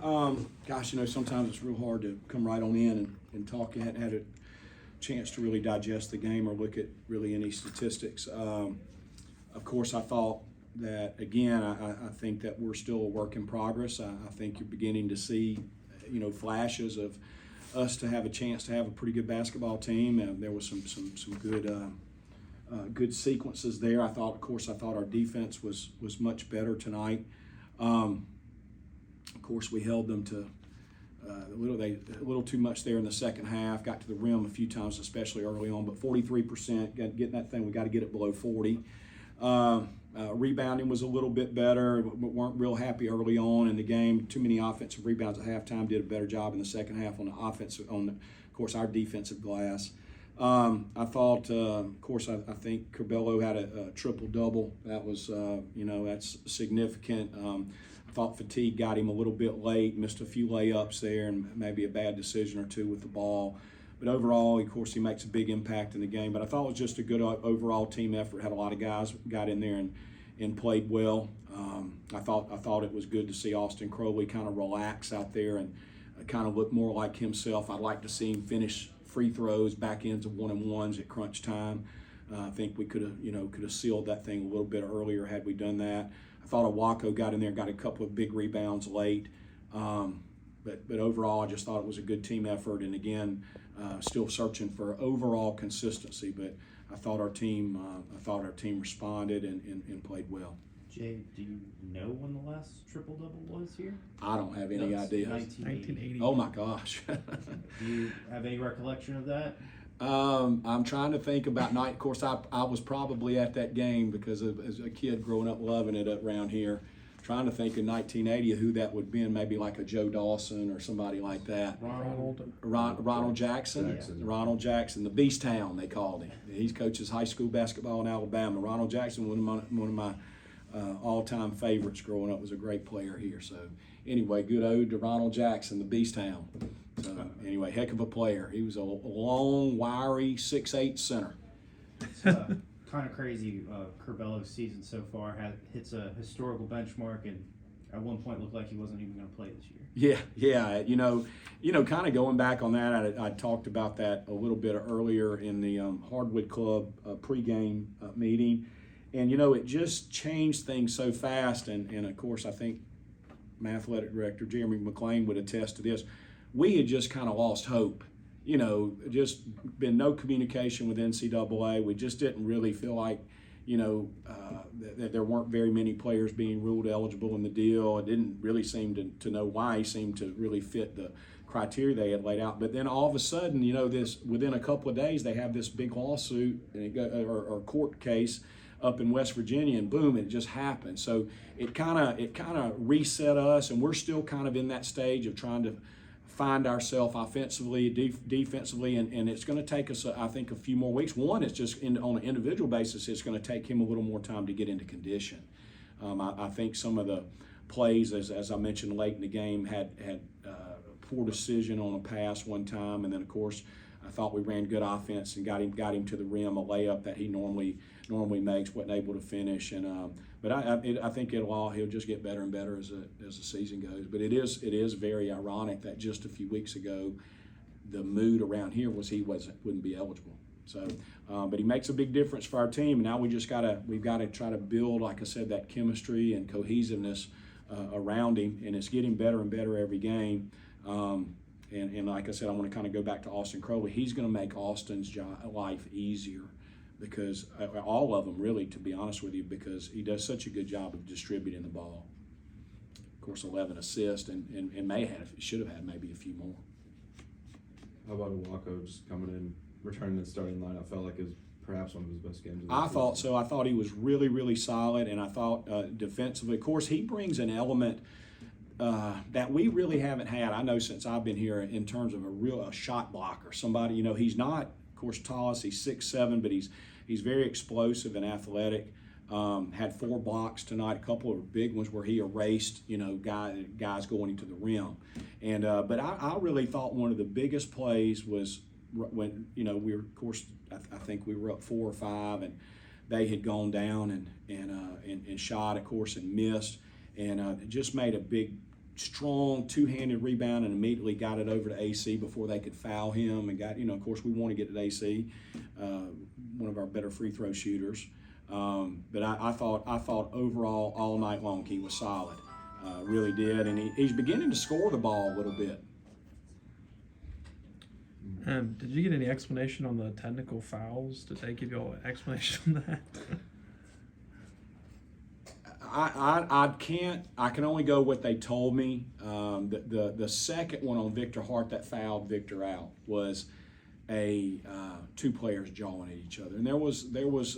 Gosh, sometimes it's real hard to come right on in and talk. I hadn't had a chance to really digest the game or look at really any statistics. Of course, I thought that, again, I think that we're still a work in progress. I think you're beginning to see, flashes of us to have a chance to have a pretty good basketball team. And there was some good sequences there. I thought our defense was much better tonight. Of course, we held them to a little too much there in the second half. Got to the rim a few times, especially early on. But 43%, getting that thing, we got to get it below 40. Rebounding was a little bit better, but weren't real happy early on in the game. Too many offensive rebounds at halftime. Did a better job in the second half on the offensive, of course, our defensive glass. I thought, I think Curbelo had a triple-double. That was, that's significant. I thought fatigue got him a little bit late, missed a few layups there, and maybe a bad decision or two with the ball. But overall, of course, he makes a big impact in the game. But I thought it was just a good overall team effort. Had a lot of guys got in there and played well. I thought it was good to see Austin Crowley kind of relax out there and kind of look more like himself. I'd like to see him finish free throws, back ends of 1-on-1s at crunch time. I think we could have sealed that thing a little bit earlier had we done that. I thought Awako got in there, got a couple of big rebounds late. But overall, I just thought it was a good team effort. And again, still searching for overall consistency. But I thought our team responded and played well. Jay, do you know when the last triple-double was here? I don't have any idea. 1980. Oh my gosh. Do you have any recollection of that? I'm trying to think about night. Of course, I was probably at that game because as a kid growing up loving it around here. Trying to think in 1980 who that would have been, maybe like a Joe Dawson or somebody like that. Ronald Jackson. Ronald Jackson, the Beast Town they called him. He coaches high school basketball in Alabama. Ronald Jackson, one of my all-time favorites growing up, was a great player here. So anyway, good ode to Ronald Jackson, the Beast Town. So anyway, heck of a player. He was a long, wiry 6'8" center. It's kind of crazy. Curbelo's season so far hits a historical benchmark, and at one point looked like he wasn't even going to play this year. Yeah. Kind of going back on that, I talked about that a little bit earlier in the Hardwood Club pregame meeting. And, it just changed things so fast. And of course, I think my athletic director, Jeremy McLean, would attest to this. We had just kind of lost hope. Just been no communication with NCAA. We just didn't really feel like, that there weren't very many players being ruled eligible in the deal. It didn't really seem to know why. He seemed to really fit the criteria they had laid out. But then all of a sudden, this within a couple of days, they have this big lawsuit or court case up in West Virginia, and boom, it just happened. So it kind of reset us, and we're still kind of in that stage of trying to find ourselves offensively, defensively, and it's going to take us, I think, a few more weeks. One, it's just on an individual basis, it's going to take him a little more time to get into condition. I think some of the plays, as I mentioned late in the game, had poor decision on a pass one time, and then of course I thought we ran good offense and got him to the rim, a layup that he normally makes, wasn't able to finish. And but I think he'll just get better and better as the season goes. But it is very ironic that just a few weeks ago, the mood around here was he wouldn't be eligible. So, but he makes a big difference for our team. And now we've got to try to build, like I said, that chemistry and cohesiveness around him, and it's getting better and better every game. And like I said, I want to kind of go back to Austin Crowley. He's going to make Austin's life easier, because all of them, really, to be honest with you, because he does such a good job of distributing the ball. Of course, 11 assists, and should have had maybe a few more. How about Awako just coming in, returning to the starting lineup? Felt like it was perhaps one of his best games. I thought so. I thought he was really, really solid, and I thought defensively, of course, he brings an element that we really haven't had, I know, since I've been here, in terms of a shot blocker. Somebody, he's not, of course, tallest. He's 6'7", but he's very explosive and athletic. Had 4 blocks tonight, a couple of big ones where he erased, guys going into the rim. And but I really thought one of the biggest plays was when, we were, of course, I think we were up 4 or 5, and they had gone down and shot, of course, and missed, and just made a big strong two-handed rebound and immediately got it over to AC before they could foul him, and got, of course we want to get to AC, one of our better free throw shooters. But I thought overall all night long he was solid, really did, and he's beginning to score the ball a little bit. Did you get any explanation on the technical fouls? Did they give you an explanation on that? I can only go what they told me. The second one on Victor Hart that fouled Victor out was two players jawing at each other, and there was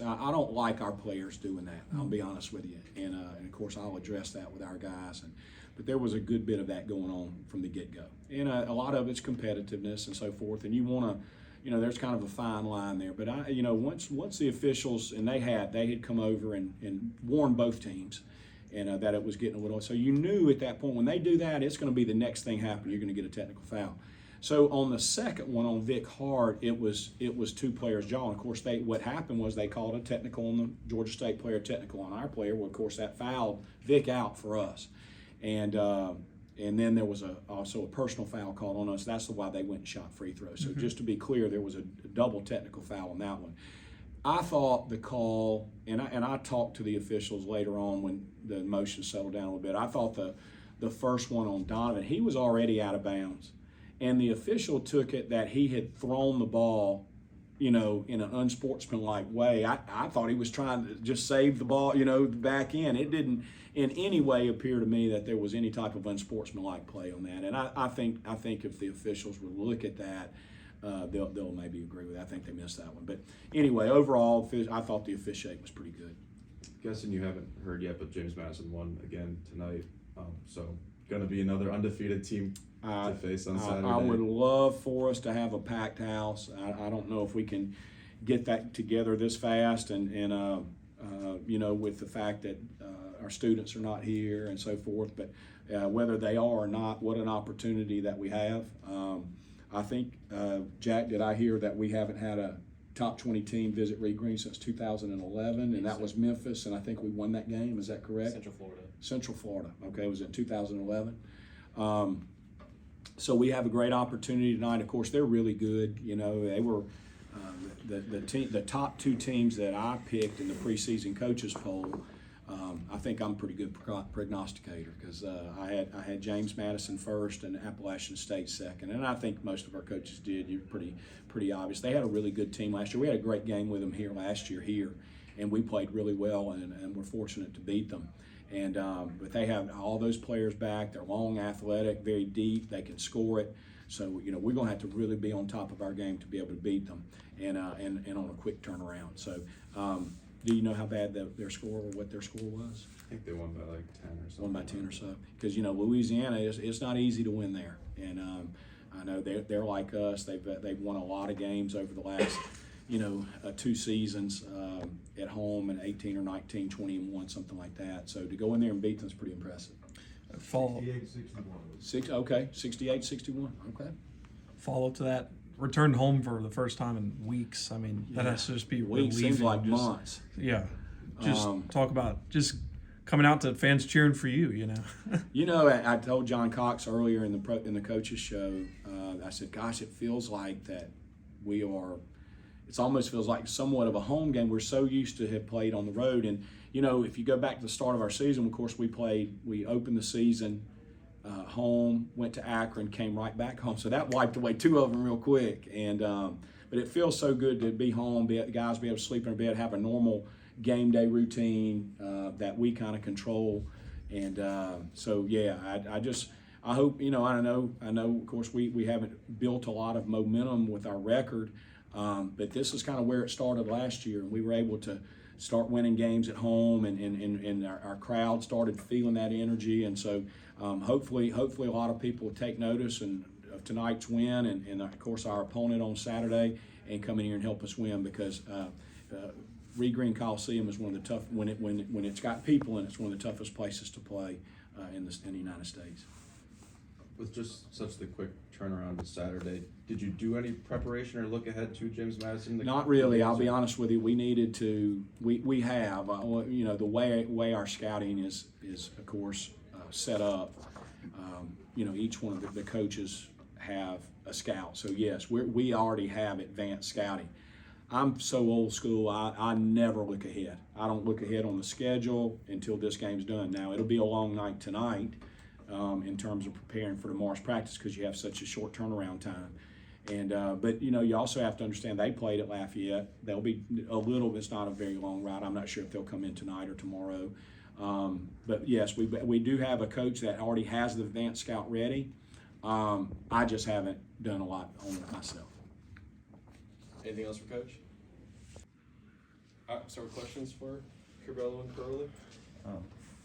I don't like our players doing that. I'll be honest with you, and of course I'll address that with our guys, but there was a good bit of that going on from the get-go, and a lot of it's competitiveness and so forth, and you want to, there's kind of a fine line there. But once the officials, and they had come over and warned both teams, and that it was getting a little, so you knew at that point when they do that, it's going to be the next thing happen. You're going to get a technical foul. So on the second one on Vic Hart, it was two players jawing. Of course, what happened was they called a technical on the Georgia State player, technical on our player. Well, of course, that fouled Vic out for us, and then there was also a personal foul called on us. That's why they went and shot free throws. So just to be clear, there was a double technical foul on that one. I thought the call, and I talked to the officials later on when the motion settled down a little bit. I thought the first one on Donovan, he was already out of bounds, and the official took it that he had thrown the ball, in an unsportsmanlike way. I thought he was trying to just save the ball, back in. It didn't in any way appear to me that there was any type of unsportsmanlike play on that. And I think if the officials would look at that, they'll maybe agree with that. I think they missed that one. But anyway, overall, I thought the officiating was pretty good. Guessing you haven't heard yet, but James Madison won again tonight. So going to be another undefeated team to face on Saturday. I would love for us to have a packed house. I don't know if we can get that together this fast, and with the fact that our students are not here and so forth. But whether they are or not, what an opportunity that we have. I think, Jack, did I hear that we haven't had a top 20 team visit Reed Green since 2011, and that was Memphis, and I think we won that game. Is that correct? Central Florida. Okay, it was in 2011. So we have a great opportunity tonight. Of course, they're really good. They were the top two teams that I picked in the preseason coaches poll. I think I'm a pretty good prognosticator because I had James Madison first and Appalachian State second, and I think most of our coaches did. You're pretty obvious. They had a really good team last year. We had a great game with them here last year and we played really well, and we're fortunate to beat them. And but they have all those players back. They're long, athletic, very deep. They can score it. So we're going to have to really be on top of our game to be able to beat them, and on a quick turnaround. So. Do you know how bad their score or what their score was? I think they won by like 10 or something. Won by 10 or so. Because Louisiana it's not easy to win there, and I know they're like us. They've won a lot of games over the last 2 seasons at home, and 18 or 19, 20-1, something like that. So to go in there and beat them is pretty impressive. 68-61. Okay, 68-61. Okay. Follow to that. Returned home for the first time in weeks. I mean, that has to just be weeks. Seems like months. Yeah. Just talk about just coming out to fans cheering for you, I told John Cox earlier in the coaches show, I said, gosh, it feels like that we are, it almost feels like somewhat of a home game. We're so used to have played on the road. And, if you go back to the start of our season, of course, we opened the season home, went to Akron, came right back home. So that wiped away 2 of them real quick. And but it feels so good to be home, guys be able to sleep in their bed, have a normal game day routine that we kind of control. And so yeah, I hope I know of course we haven't built a lot of momentum with our record, but this is kind of where it started last year, and we were able to start winning games at home, and our crowd started feeling that energy, and so hopefully a lot of people will take notice of tonight's win, and of course our opponent on Saturday, and come in here and help us win, because Reed Green Coliseum is one of the tough, when it's got people in it, it's one of the toughest places to play in the United States. With just such the quick turnaround to Saturday, did you do any preparation or look ahead to James Madison? Not really. I'll be honest with you. We needed to. We have. The way our scouting is of course set up. Each one of the coaches have a scout. So yes, we already have advanced scouting. I'm so old school, I never look ahead. I don't look ahead on the schedule until this game's done. Now, it'll be a long night tonight in terms of preparing for tomorrow's practice because you have such a short turnaround time. But you also have to understand they played at Lafayette. They'll be it's not a very long ride. I'm not sure if they'll come in tonight or tomorrow. But yes, we do have a coach that already has the advanced scout ready. I just haven't done a lot on it myself. Anything else for Coach? So questions for Curbelo and Crowley?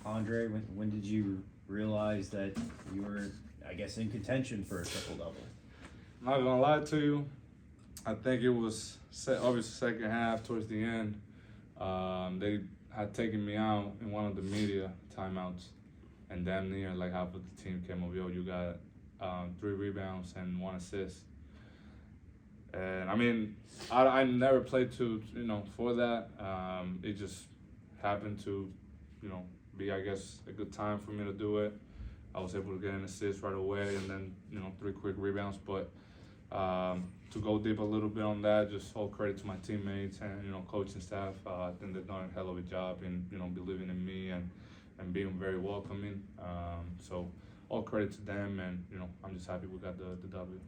Andre, when did you realize that you were, I guess, in contention for a triple-double? I'm not gonna lie to you. I think it was obviously second half towards the end. They had taken me out in one of the media timeouts, and damn near like half of the team came over. Yo, you got 3 rebounds and 1 assist. And I mean, I never played for that. It just happened to, be, I guess, a good time for me to do it. I was able to get an assist right away and then, 3 quick rebounds. But to go deep a little bit on that, just all credit to my teammates and, coaching staff. I think they've done a hell of a job in, believing in me and being very welcoming. So all credit to them, and, I'm just happy we got the W.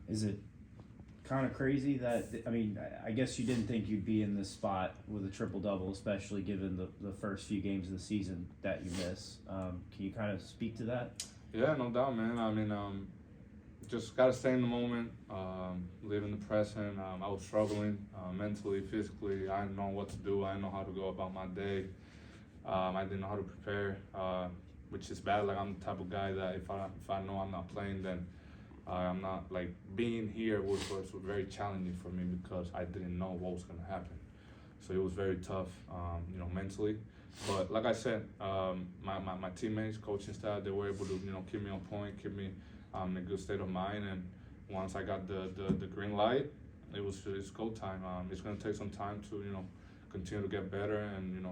Is it kind of crazy that, I guess you didn't think you'd be in this spot with a triple-double, especially given the first few games of the season that you miss. Can you kind of speak to that? Yeah, no doubt, man. I mean, just got to stay in the moment, live in the present. I was struggling mentally, physically. I didn't know what to do. I didn't know how to go about my day. I didn't know how to prepare, which is bad. Like, I'm the type of guy that if I know I'm not playing, then I'm not, like, being here was very challenging for me because I didn't know what was going to happen. So it was very tough, mentally. But like I said, my teammates, coaching staff, they were able to, keep me on point, keep me in a good state of mind. And once I got the green light, it's go time. It's going to take some time to, continue to get better and,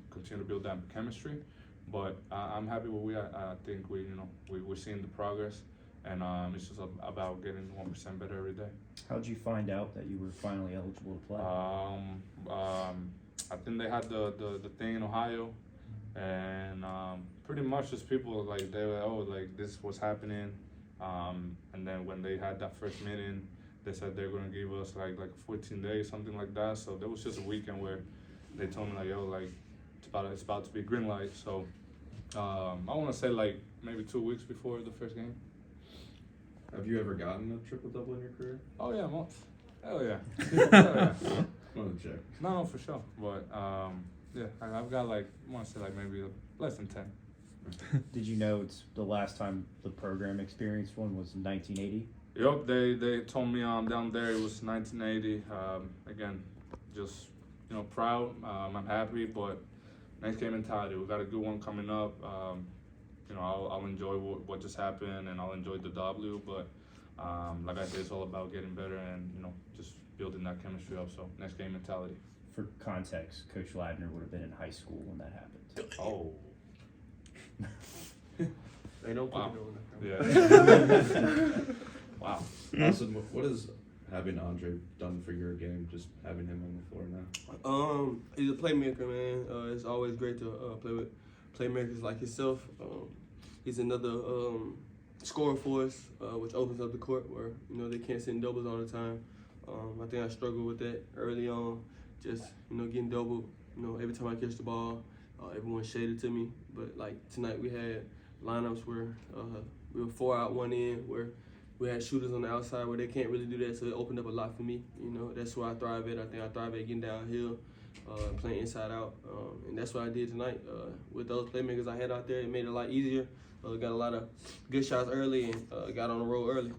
continue to build that chemistry. But I'm happy where we are. I think we're seeing the progress. And it's just about getting 1% better every day. How'd you find out that you were finally eligible to play? I think they had the thing in Ohio, and pretty much just people like they were, this was happening, and then when they had that first meeting, they said they're gonna give us like 14 days, something like that. So there was just a weekend where they told me it's about to be green light. So I want to say maybe 2 weeks before the first game. Have you ever gotten a triple-double in your career? Oh yeah, once. Hell yeah. Hell yeah. Want to check? No, for sure. But yeah, I've got I want to say maybe less than 10. Did you know it's the last time the program experienced one was in 1980? Yup, they told me down there it was 1980. Again, just proud. I'm happy, but next game mentality. We got a good one coming up. I'll enjoy what just happened, and I'll enjoy the W. But like I said, it's all about getting better and just building that chemistry up. So next game mentality. For context, Coach Ladner would have been in high school when that happened. Oh. They don't put Wow. it on that. Yeah. Wow. Austin, what has having Andre done for your game? Just having him on the floor now. He's a playmaker, man. It's always great to play with playmakers like himself. He's another scorer for us, which opens up the court where they can't sit in doubles all the time. I think I struggled with that early on, just getting doubled. Every time I catch the ball, everyone shaded to me. But tonight we had lineups where we were 4 out, 1 in, where we had shooters on the outside where they can't really do that. So it opened up a lot for me. That's where I thrive at. I think I thrive at getting downhill. Playing inside out, and that's what I did tonight. With those playmakers I had out there, it made it a lot easier. Got a lot of good shots early and got on the road early.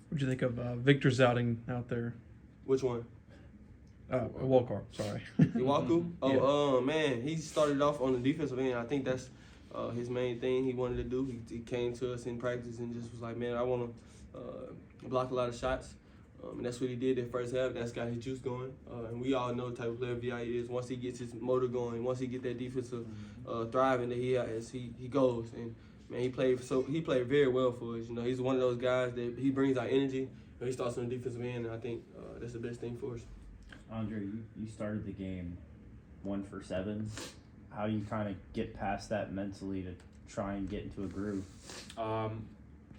What'd you think of Victor's outing out there? Which one? Walcott, sorry. Iwaku? Oh, man, he started off on the defensive end. I think that's his main thing he wanted to do. He came to us in practice and just was like, man, I want to block a lot of shots. And that's what he did that first half. That's got his juice going. And we all know the type of player V.I. is. Once he gets his motor going, once he get that defensive thriving that he has, he goes. And man, he played very well for us. You know, he's one of those guys that he brings our energy. And he starts on the defensive end, and I think that's the best thing for us. Andre, you started the game 1 for 7. How do you kind of get past that mentally to try and get into a groove?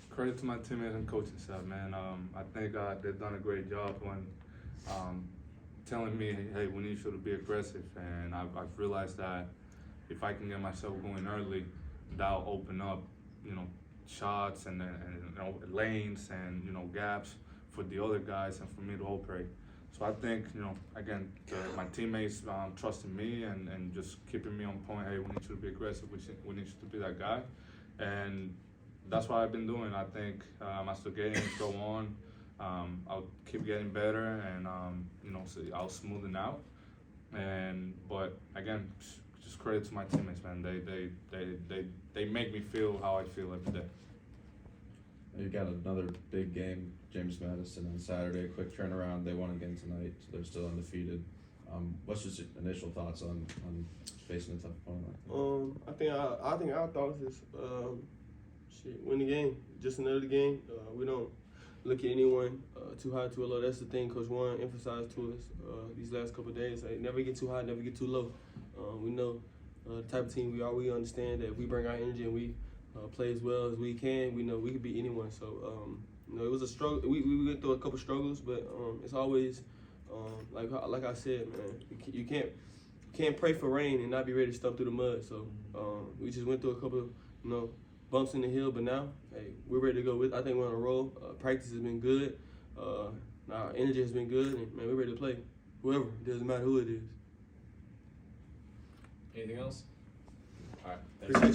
Credit to my teammates and coaching staff, man. I think they've done a great job when telling me, hey, we need you to be aggressive. And I've realized that if I can get myself going early, that'll open up, shots and lanes and, gaps for the other guys and for me to operate. So I think, again, my teammates trusting me and just keeping me on point. Hey, we need you to be aggressive. We need you to be that guy. And that's what I've been doing. I think as the games go on, I'll keep getting better and, so I'll smoothen out. But again, just credit to my teammates, man. They make me feel how I feel every day. You've got another big game, James Madison on Saturday. Quick turnaround. They won again tonight, so they're still undefeated. What's just your initial thoughts on facing a tough opponent like that? I think our thoughts is win the game. Just another game. We don't look at anyone too high, too low. That's the thing Coach Warren emphasized to us these last couple of days. Like, never get too high, never get too low. We know the type of team we are. We understand that if we bring our energy and we play as well as we can, we know we could beat anyone. So, it was a struggle. We went through a couple struggles, but it's always like I said, man. You can't pray for rain and not be ready to stump through the mud. So we just went through a couple, bumps in the hill, but now, hey, we're ready to go. I think we're on a roll. Practice has been good. Our energy has been good, and man, we're ready to play. Whoever, it doesn't matter who it is. Anything else? All right. Thanks. Appreciate you.